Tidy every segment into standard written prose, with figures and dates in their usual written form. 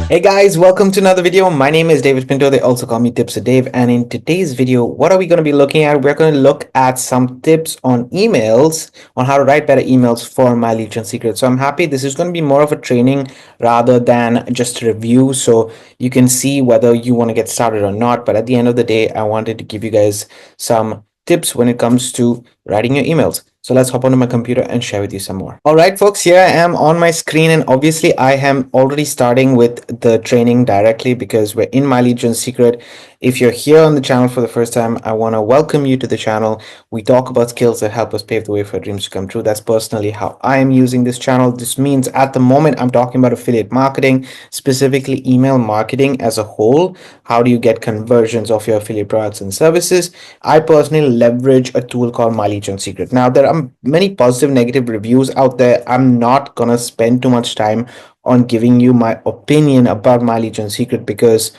Hey guys, welcome to another video. My name is David Pinto. They also call me TipsWithDav. And in today's video, what are we going to be looking at? We're going to look at some tips on emails, on how to write better emails for my Legion Secret. So I'm happy this is going to be more of a training rather than just a review. So you can see whether you want to get started or not. But at the end of the day, I wanted to give you guys some tips when it comes to writing your emails. So let's hop onto my computer and share with you some more. All right, folks, here I am on my screen, and obviously I am already starting with the training directly because we're in my Legion Secret. If you're here on the channel for the first time, I want to welcome you to the channel. We talk about skills that help us pave the way for our dreams to come true. That's personally how I am using this channel. This means at the moment I'm talking about affiliate marketing, specifically email marketing as a whole. How do you get conversions of your affiliate products and services? I personally leverage a tool called My Legion Secret. Now, there are many positive, negative reviews out there. I'm not gonna spend too much time on giving you my opinion about My Legion Secret because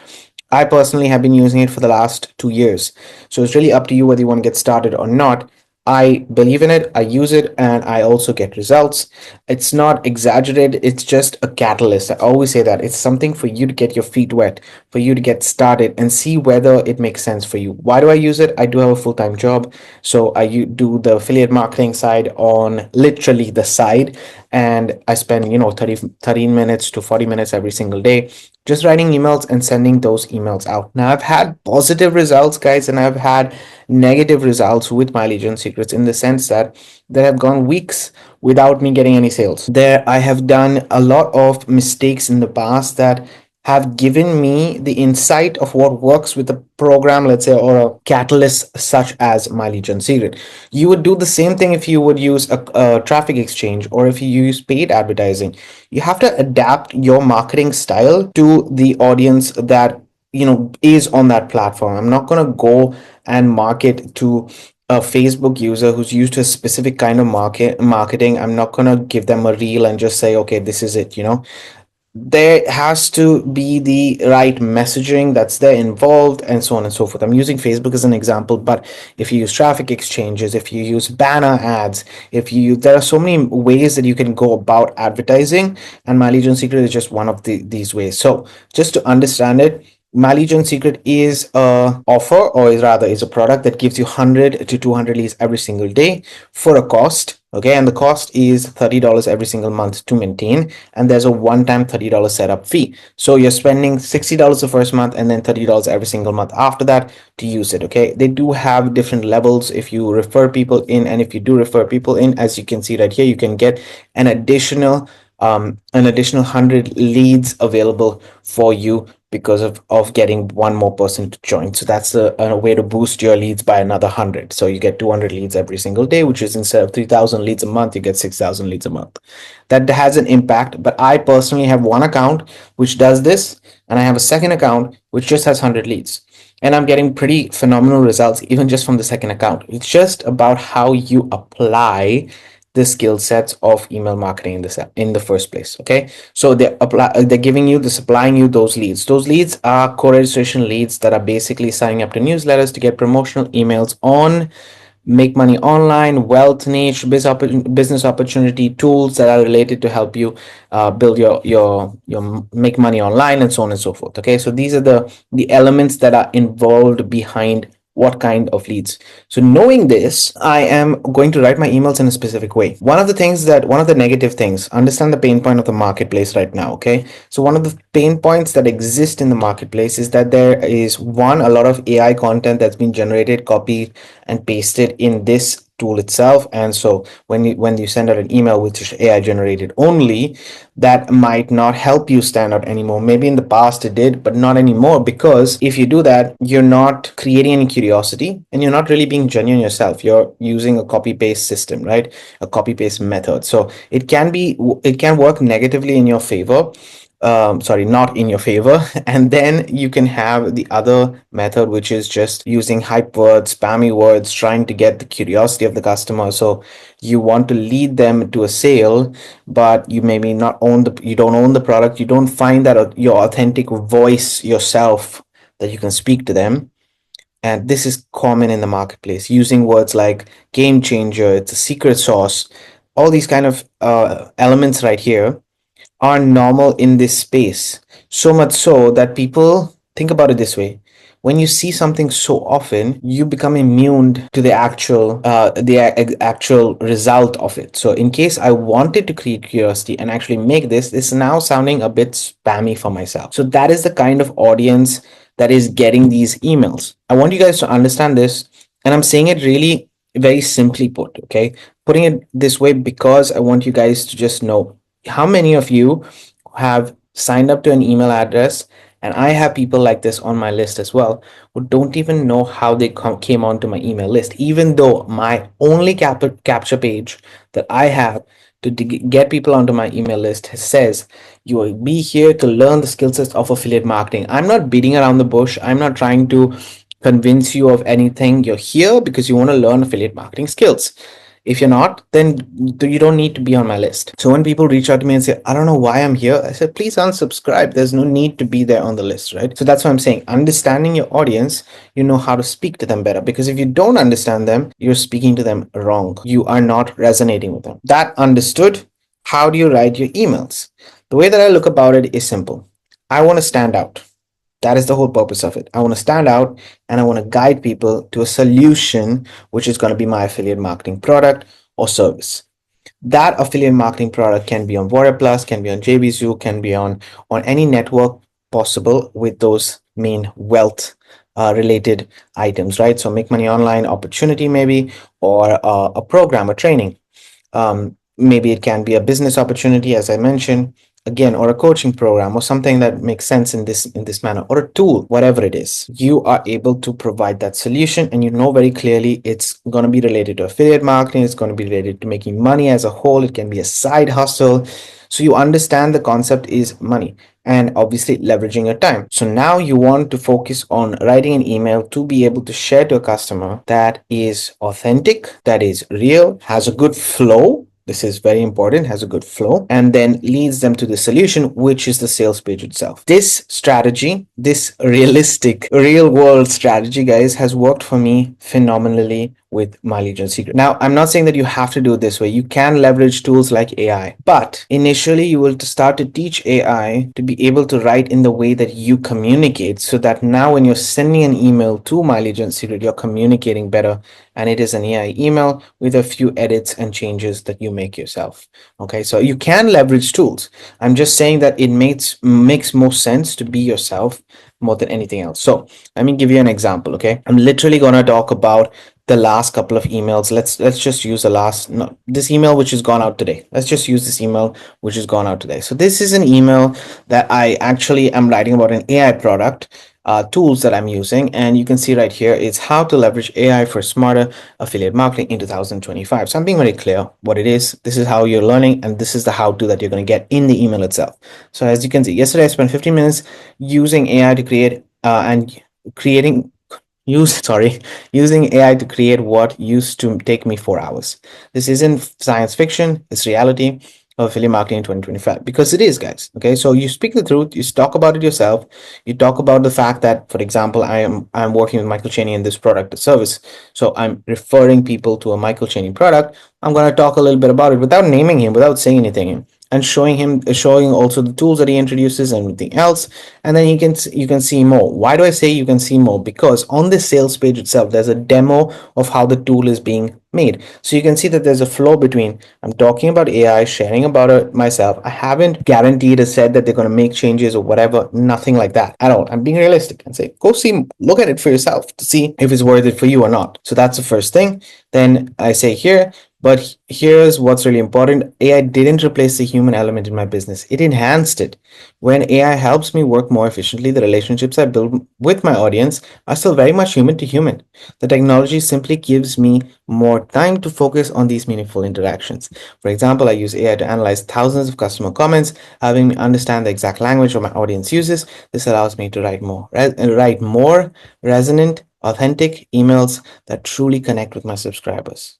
I personally have been using it for the last 2 years. So it's really up to you whether you want to get started or not. I believe in it, I use it, and I also get results. It's not exaggerated, it's just a catalyst. I always say that it's something for you to get your feet wet, for you to get started and see whether it makes sense for you. Why do I use it? I do have a full-time job, so I do the affiliate marketing side on literally the side, and I spend 30 minutes to 40 minutes every single day just writing emails and sending those emails out. Now, I've had positive results, guys, and I've had negative results with my Legion Secrets in the sense that there have gone weeks without me getting any sales. There, I have done a lot of mistakes in the past that have given me the insight of what works with a program, let's say, or a catalyst such as My Legion Secret. You would do the same thing if you would use a traffic exchange or if you use paid advertising. You have to adapt your marketing style to the audience that is on that platform. I'm not going to go and market to a Facebook user who's used to a specific kind of marketing. I'm not going to give them a reel and just say, okay, this is it. There has to be the right messaging that's there involved, and so on and so forth. I'm using Facebook as an example, but if you use traffic exchanges, if you use banner ads, there are so many ways that you can go about advertising, and My Legion Secret is just one of these ways. So just to understand it, My Legion Secret is a offer, or is rather is a product that gives you 100 to 200 leads every single day for a cost. Okay, and the cost is $30 every single month to maintain, and there's a one-time $30 setup fee. So you're spending $60 the first month and then $30 every single month after that to use it. Okay, they do have different levels if you refer people in, and if you do refer people in, as you can see right here, you can get an additional 100 leads available for you because of getting one more person to join. So that's a way to boost your leads by another 100. So you get 200 leads every single day, which is instead of 3,000 leads a month, you get 6,000 leads a month. That has an impact, but I personally have one account which does this, and I have a second account which just has 100 leads. And I'm getting pretty phenomenal results even just from the second account. It's just about how you apply the skill sets of email marketing in the first place. Okay, so they're supplying you those leads. Those leads are co-registration leads that are basically signing up to newsletters to get promotional emails on make money online, wealth niche, business opportunity tools that are related to help you build your make money online, and so on and so forth. Okay, so these are the elements that are involved behind what kind of leads. So knowing this, I am going to write my emails in a specific way. One of the negative things, understand the pain point of the marketplace right now. Okay, so one of the pain points that exist in the marketplace is that there is a lot of AI content that's been generated, copied and pasted in this tool itself. And so when you send out an email which is AI generated only, that might not help you stand out anymore. Maybe in the past it did, but not anymore, because if you do that, you're not creating any curiosity and you're not really being genuine yourself. You're using a copy paste system, right? A copy paste method. So it can work negatively in your favor, sorry, not in your favor. And then you can have the other method, which is just using hype words, spammy words, trying to get the curiosity of the customer. So you want to lead them to a sale, but you maybe you don't own the product. You don't find that your authentic voice yourself that you can speak to them. And this is common in the marketplace, using words like game changer, it's a secret sauce, all these kind of elements right here are normal in this space. So much so that people think about it this way. When you see something so often, you become immune to the actual result of it. So in case I wanted to create curiosity and actually make this is now sounding a bit spammy for myself. So that is the kind of audience that is getting these emails. I want you guys to understand this, and I'm saying it really very simply put, okay? Putting it this way because I want you guys to just know how many of you have signed up to an email address, and I have people like this on my list as well who don't even know how they came onto my email list, even though my only capture page that I have to get people onto my email list says you will be here to learn the skill sets of affiliate marketing. I'm not beating around the bush. I'm not trying to convince you of anything. You're here because you want to learn affiliate marketing skills. If you're not, then you don't need to be on my list. So when people reach out to me and say, I don't know why I'm here, I said, please unsubscribe. There's no need to be there on the list, right? So that's what I'm saying. Understanding your audience, you know how to speak to them better. Because if you don't understand them, you're speaking to them wrong. You are not resonating with them. That understood, how do you write your emails? The way that I look about it is simple. I want to stand out. That is the whole purpose of it. I want to stand out and I want to guide people to a solution, which is going to be my affiliate marketing product or service. That affiliate marketing product can be on Warrior Plus, can be on JBZoo, can be on any network possible with those main wealth related items, right? So make money online opportunity maybe, or a program, a training. Maybe it can be a business opportunity, as I mentioned, again, or a coaching program, or something that makes sense in this manner, or a tool, whatever it is. You are able to provide that solution, and you know very clearly it's going to be related to affiliate marketing. It's going to be related to making money as a whole. It can be a side hustle. So you understand the concept is money and obviously leveraging your time. So now you want to focus on writing an email to be able to share to a customer that is authentic, that is real, has a good flow. This is very important, has a good flow, and then leads them to the solution, which is the sales page itself. This strategy, this realistic, real world strategy, guys, has worked for me phenomenally with My Legion Secret. Now, I'm not saying that you have to do it this way. You can leverage tools like AI, but initially you will start to teach AI to be able to write in the way that you communicate, so that now when you're sending an email to My Legion Secret, you're communicating better, and it is an AI email with a few edits and changes that you make yourself. Okay, so you can leverage tools. I'm just saying that it makes more sense to be yourself more than anything else. So let me give you an example. Okay, I'm literally going to talk about the last couple of emails. Let's just use the last, no, this email which has gone out today. Let's just use this email which has gone out today. So this is an email that I actually am writing about an AI product, tools that I'm using, and you can see right here it's how to leverage AI for smarter affiliate marketing in 2025. So I'm being very clear what it is. This is how you're learning, and this is the how-to that you're going to get in the email itself. So as you can see, yesterday I spent 15 minutes using AI to create and creating using AI to create what used to take me 4 hours. This isn't science fiction, it's reality of affiliate marketing in 2025, because it is, guys. Okay, so you speak the truth, you talk about it yourself, you talk about the fact that, for example, I'm working with Michael Cheney in this product or service. So I'm referring people to a Michael Cheney product. I'm going to talk a little bit about it without naming him, without saying anything, and showing also the tools that he introduces and everything else. And then you can see more. Why do I say you can see more? Because on the sales page itself there's a demo of how the tool is being made. So you can see that there's a flow between I'm talking about AI, sharing about it myself. I haven't guaranteed or said that they're going to make changes or whatever, nothing like that at all. I'm being realistic and say go look at it for yourself to see if it's worth it for you or not. So that's the first thing. Then I say here, but here's what's really important. AI didn't replace the human element in my business. It enhanced it. When AI helps me work more efficiently, the relationships I build with my audience are still very much human to human. The technology simply gives me more time to focus on these meaningful interactions. For example, I use AI to analyze thousands of customer comments, helping me understand the exact language my audience uses. This allows me to write more resonant, authentic emails that truly connect with my subscribers.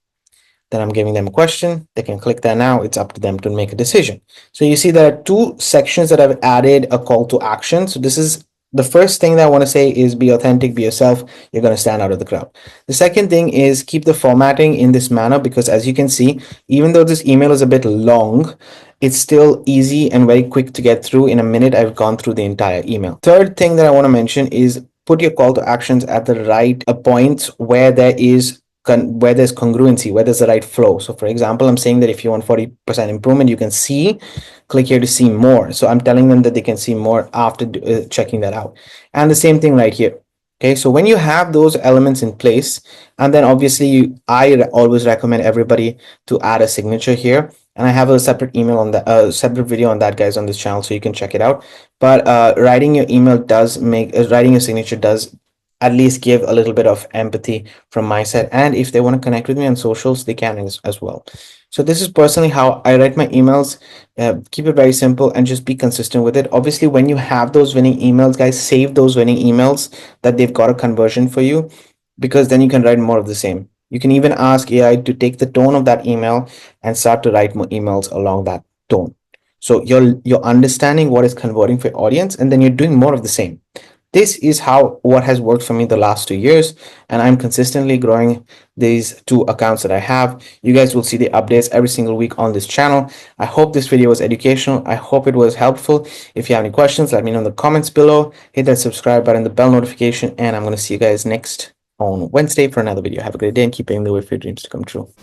Then I'm giving them a question. They can click that now. It's up to them to make a decision. So you see there are two sections that I've added a call to action. So this is the first thing that I want to say is be authentic, be yourself. You're going to stand out of the crowd. The second thing is keep the formatting in this manner, because as you can see, even though this email is a bit long, it's still easy and very quick to get through. In a minute, I've gone through the entire email. Third thing that I want to mention is put your call to actions at the right points where where there's congruency, where there's the right flow. So for example, I'm saying that if you want 40% improvement, you can see, click here to see more. So I'm telling them that they can see more after checking that out. And the same thing right here. Okay, so when you have those elements in place, and then obviously I always recommend everybody to add a signature here. And I have a separate email on that, separate video on that, guys, on this channel, so you can check it out. But writing your email does make, writing your signature does at least give a little bit of empathy from my side. And if they want to connect with me on socials, they can as well. So this is personally how I write my emails. Keep it very simple and just be consistent with it. Obviously, when you have those winning emails, guys, save those winning emails that they've got a conversion for you, because then you can write more of the same. You can even ask AI to take the tone of that email and start to write more emails along that tone. So you're understanding what is converting for your audience, and then you're doing more of the same. This is how what has worked for me the last 2 years, and I'm consistently growing these 2 accounts that I have. You guys will see the updates every single week on this channel. I hope this video was educational. I hope it was helpful. If you have any questions, let me know in the comments below. Hit that subscribe button, the bell notification, and I'm going to see you guys next on Wednesday for another video. Have a great day and keep paving the way for your dreams to come true.